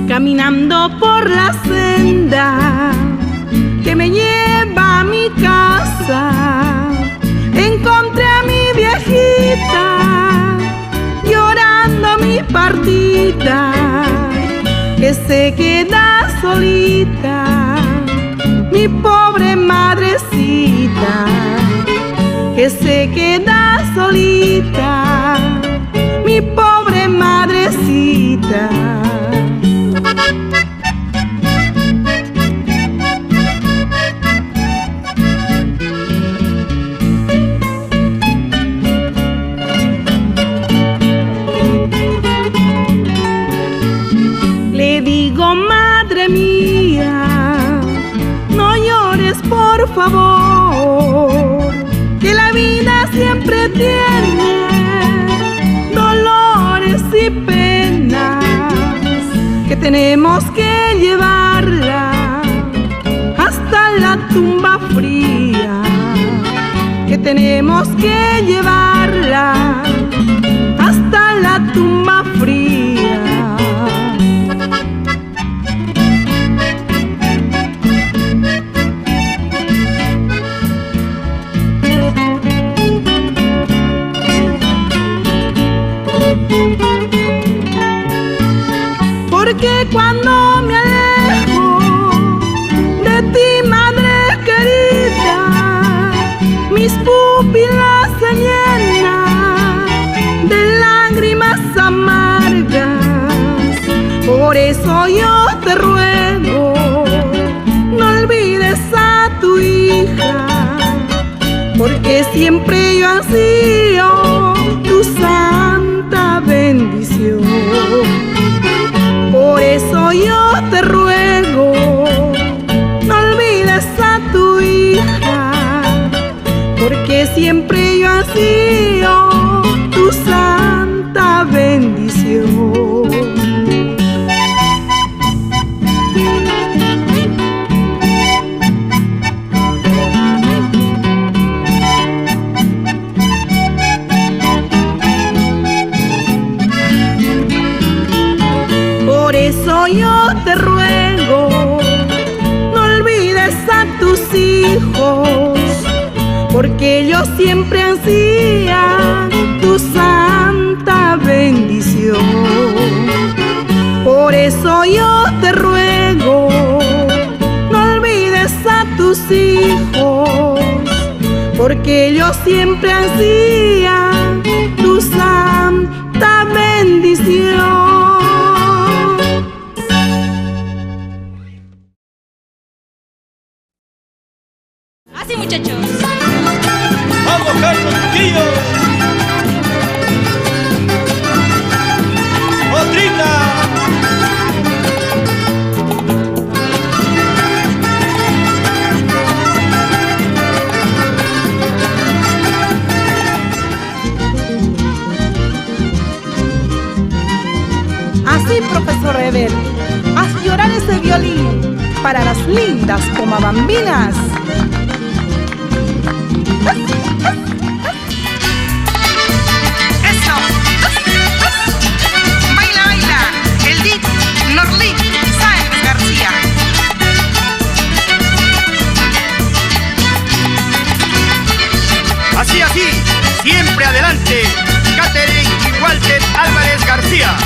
Caminando por la senda que me lleva a mi casa, encontré a mi viejita llorando mi partida, que se queda solita, mi pobre madrecita, que se queda solita, mi pobre madrecita. Le digo, madre mía, no llores por favor, que la vida siempre tiene dolores y penas, que tenemos que llevarla hasta la tumba fría, que tenemos que llevarla hasta la tumba fría. Porque cuando me alejo de ti, madre querida, mis pupilas se llenan de lágrimas amargas. Por eso yo te ruego, no olvides a tu hija, porque siempre yo ansío tu santa bendición. Por eso yo te ruego, no olvides a tu hija, porque siempre yo ansío tu santa bendición. Por eso yo te ruego, no olvides a tus hijos, porque ellos siempre ansían tu santa bendición. Por eso yo te ruego, no olvides a tus hijos, porque ellos siempre ansían tu santa bendición. Así, muchachos. ¡Vamos, Carlos Trujillo! ¡Otrita! Así, profesor Rebel, haz llorar ese violín para las lindas pomabambinas. ¡Eso! ¡Baila, baila! El Dit Norlit Sáenz García. Así, así, siempre adelante, Catherine y Walter Álvarez García.